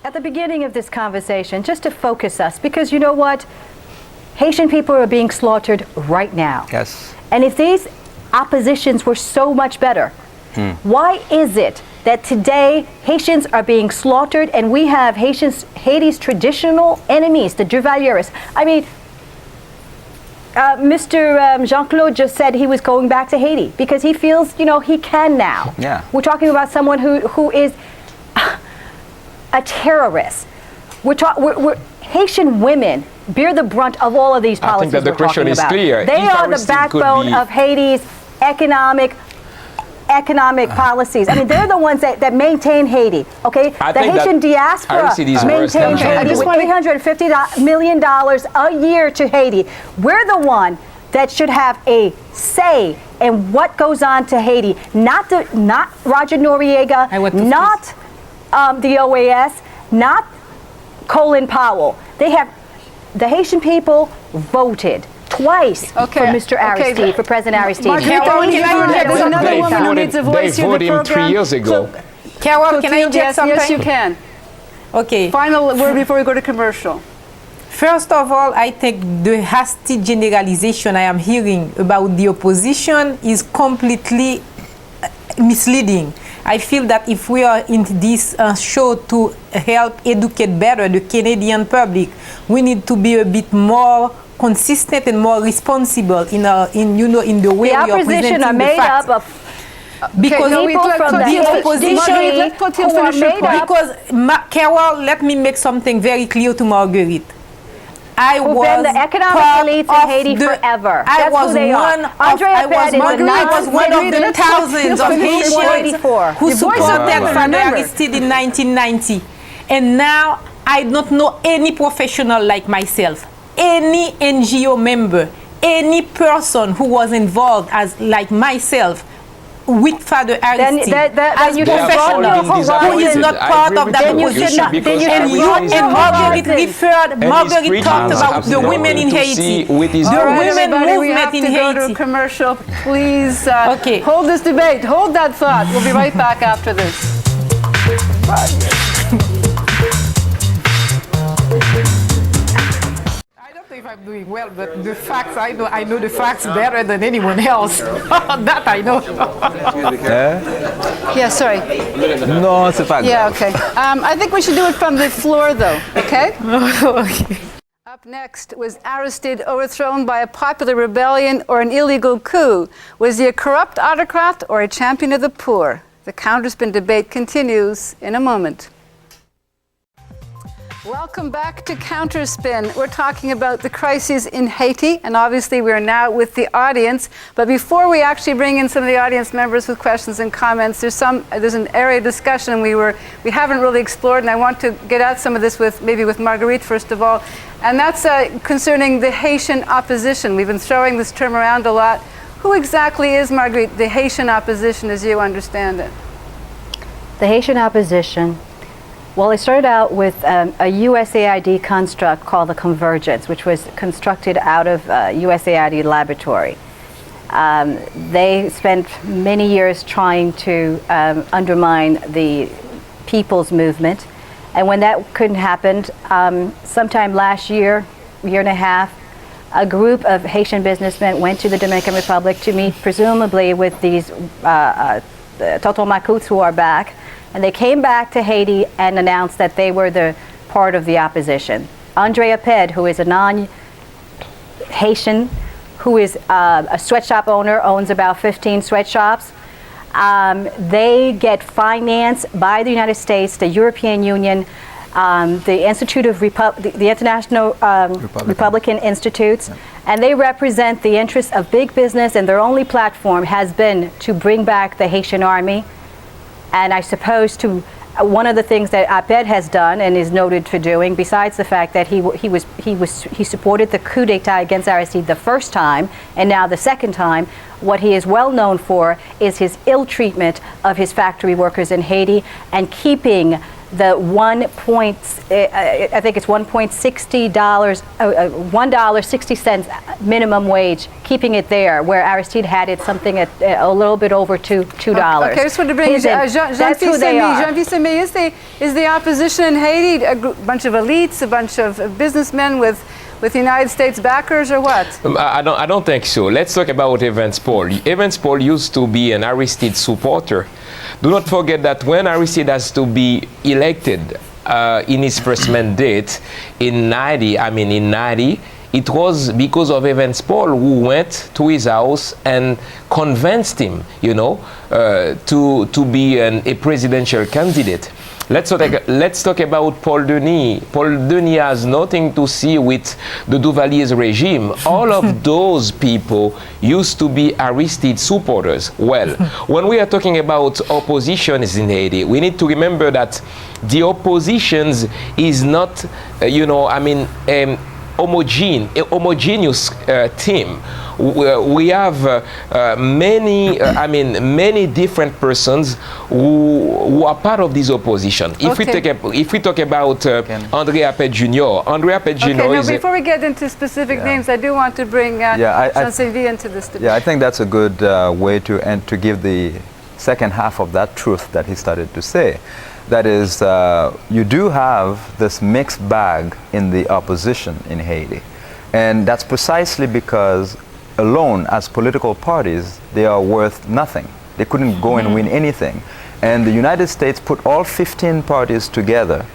at the beginning of this conversation, just to focus us, because you know what? Haitian people are being slaughtered right now. Yes. And if these oppositions were so much better, why is it that today Haitians are being slaughtered and we have Haiti's traditional enemies, the Duvaliers? I mean, Mr. Jean-Claude just said he was going back to Haiti because he feels, you know, he can now. Yeah. We're talking about someone who is a terrorist. We're Haitian women bear the brunt of all of these policies. I think that the question is clear. They are the backbone of Haiti's economic policies. I mean, they're the ones that maintain Haiti, okay? The Haitian diaspora maintains Haiti with $850 million a year to Haiti. We're the one that should have a say in what goes on to Haiti, not Roger Noriega, not the OAS, not Colin Powell. The Haitian people voted twice for Mr. Aristide, for President Aristide. Carol, there's another woman who needs a voice here in the program. 3 years ago. Carol, can I inject something? Yes, you can. Okay. Final word before we go to commercial. First of all, I think the hasty generalization I am hearing about the opposition is completely misleading. I feel that if we are in this show to help educate better the Canadian public, we need to be a bit more consistent and more responsible in the way we are presenting the facts. The opposition are made up of because people from the opposition Carol, let me make something very clear to Marguerite. I was the economic elites in Haiti forever. I was one of the thousands of Haitians who supported Father Aristide in 1990. And now I don't know any professional like myself, any NGO member, any person who was involved as like myself with Father Aristide as professional who is not part of that position. And Marguerite talked about the women in Haiti, the women movement in Haiti. Go to commercial. Please hold this debate. Hold that thought. We'll be right back after this. If I'm doing well, but the facts, I know the facts better than anyone else. That I know. Yeah, sorry. No, c'est pas grave. Yeah, okay. I think we should do it from the floor, though, okay? Okay. Up next, was Aristide overthrown by a popular rebellion or an illegal coup? Was he a corrupt autocrat or a champion of the poor? The Counterspin debate continues in a moment. Welcome back to Counterspin. We're talking about the crises in Haiti, and obviously we are now with the audience. But before we actually bring in some of the audience members with questions and comments, there's an area of discussion we haven't really explored, and I want to get at some of this with Marguerite first of all, and that's concerning the Haitian opposition. We've been throwing this term around a lot. Who exactly is, Marguerite, the Haitian opposition as you understand it? The Haitian opposition, well, it started out with a USAID construct called the Convergence, which was constructed out of USAID laboratory. They spent many years trying to undermine the people's movement. And when that couldn't happen, sometime last year and a half, a group of Haitian businessmen went to the Dominican Republic to meet presumably with these Tonton Macouts who are back. And they came back to Haiti and announced that they were the part of the opposition. Andrea Ped, who is a non-Haitian, who is a sweatshop owner, owns about 15 sweatshops. They get financed by the United States, the European Union, the Institute of the International Republican Institutes, and they represent the interests of big business, and their only platform has been to bring back the Haitian army. And I suppose one of the things that Aped has done and is noted for doing, besides the fact that he supported the coup d'état against Aristide the first time, and now the second time, what he is well known for is his ill treatment of his factory workers in Haiti and keeping the I think it's $1.60, $1.60 minimum wage, keeping it there, where Aristide had it something at a little bit over $2. Okay, I just want to bring that's who they are. Jean-Fils-Aimé, is the opposition in Haiti a bunch of elites, a bunch of businessmen with United States backers, or what? I don't think so. Let's talk about Evans Paul. Evans Paul used to be an Aristide supporter. Do not forget that when Aristide has to be elected in his first mandate in 90, it was because of Evans Paul who went to his house and convinced him, to be a presidential candidate. Let's talk about Paul Denis. Paul Denis has nothing to see with the Duvalier's regime. All of those people used to be Aristide supporters. Well, when we are talking about oppositions in Haiti, we need to remember that the oppositions is not, homogeneous team. We have many different persons who are part of this opposition. If we talk about André Appet Jr. André Appet Jr. Before we get into specific names, I do want to bring Jean-Sylvie into this debate. Yeah, I think that's a good way to give the second half of that truth that he started to say. That is, you do have this mixed bag in the opposition in Haiti. And that's precisely because alone, as political parties, they are worth nothing. They couldn't go and win anything. And the United States put all 15 parties together,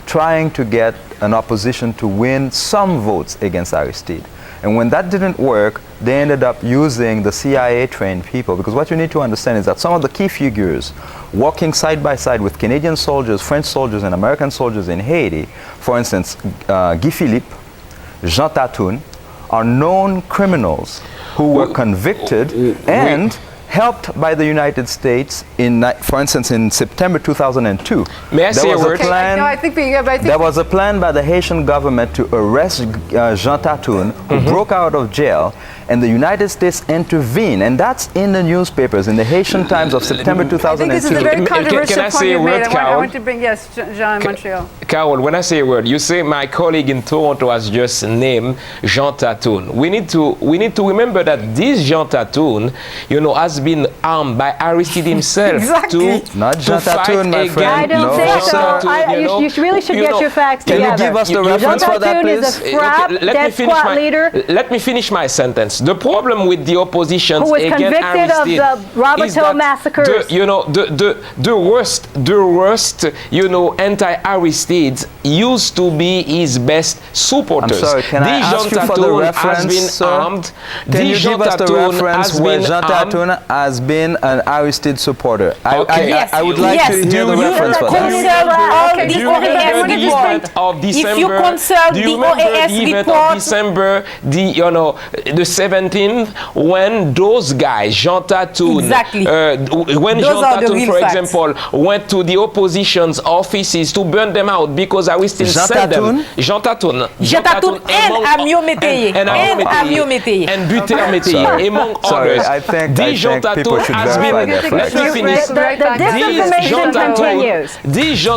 trying to get an opposition to win some votes against Aristide. And when that didn't work, they ended up using the CIA-trained people, because what you need to understand is that some of the key figures working side by side with Canadian soldiers, French soldiers, and American soldiers in Haiti, for instance, Guy Philippe, Jean Tatoun, are known criminals who were convicted and helped by the United States for instance, in September 2002. May I say a word? There was a plan by the Haitian government to arrest Jean Tatoun, who broke out of jail, and the United States intervened, and that's in the newspapers, in the Haitian Times of September 2002. I think this is a very controversial Can I say a word, Carol? I want to bring, yes, Jean in Montreal. Carol, when I say a word, you say my colleague in Toronto has just named Jean Tatoun. We need to remember that this Jean Tatoun, has been armed by Aristide himself to fight against. I don't think so. You really should get your facts together. Can you give us the reference for that, please? Jean Tatoun is a FRAP, dead squad leader. Let me finish my sentence. The problem with the opposition who was against convicted Aristide of the Roberto massacres. The worst, anti-Aristide used to be his best supporters. I'm sorry, can I ask you for the reference, sir? Can you give us the reference where Jean Tatoun has been an Aristide supporter? I would like to hear the reference for that. If you consult the OAS report, December, the 17th, when those guys, Jean Tatoun, when Jean Tatoun, for example, went to the opposition's offices to burn them out because Aristide sent them. Jean Tatoun and Amio Métayer. And Buter Métayer, among others. I think Jean Tatoun has been. Let me finish. The disinformation continues.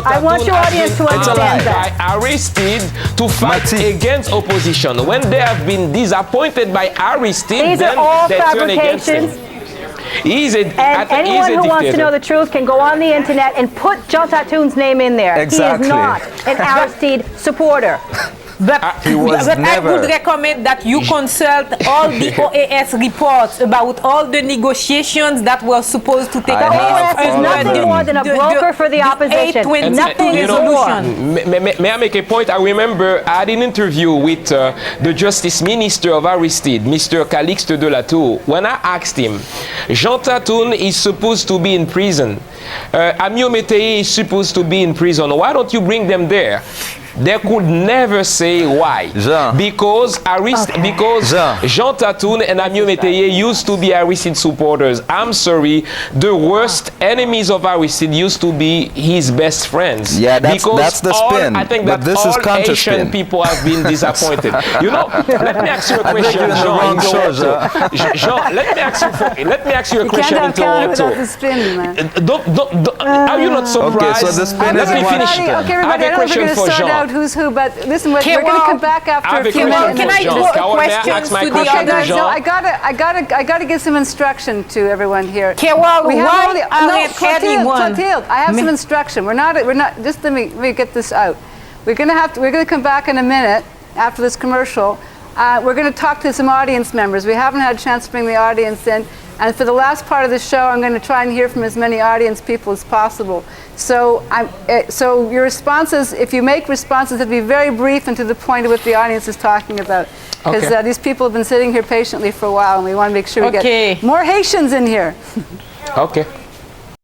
I want your audience to understand that. By Aristide to fight against opposition. When they have been disappointed by Aristide, these are all fabrications. Anyone who wants to know the truth can go on the internet and put Jean Tatoun's name in there. Exactly. He is not an Aristide supporter. But I would recommend that you consult all the OAS reports about all the negotiations that were supposed to take place. The OAS is nothing more than a broker for the opposition. Nothing is more. May I make a point? I remember I had an interview with the Justice Minister of Aristide, Mr. Calixte de la Tour. When I asked him, Jean Tatoun is supposed to be in prison. Amio Métayer is supposed to be in prison. Why don't you bring them there? they could never say why. Jean. Because Jean Tatoun and Amiot Métayer used to be Aristide supporters. I'm sorry, the worst enemies of Aristide used to be his best friends. Yeah, that's the spin. I think but that this all is counterspin. Haitian people have been disappointed. You know, let me ask you a question, Jean. Jean, let me ask you a question in Toronto. Without the spin, man. Are you not surprised? Okay, so the spin Let is me one finish. spin. Okay, everybody, I I have a don't know if question we're going to for sort Jean. out who's who, but listen, we're going to Carol, come back after I have a a few question minutes. Can I for Jean. do a Carol, may I question ask my to the question to others? Jean? No, I gotta give some instruction to everyone here. Carol, We have why only- aren't Clotilde, anyone- Clotilde, I have some instruction. We're not. Just let me get this out. We're gonna come back in a minute after this commercial. We're going to talk to some audience members. We haven't had a chance to bring the audience in. And for the last part of the show, I'm going to try and hear from as many audience people as possible. So, so your responses, if you make responses, it'll be very brief and to the point of what the audience is talking about. Because these people have been sitting here patiently for a while, and we want to make sure we get more Haitians in here. Okay.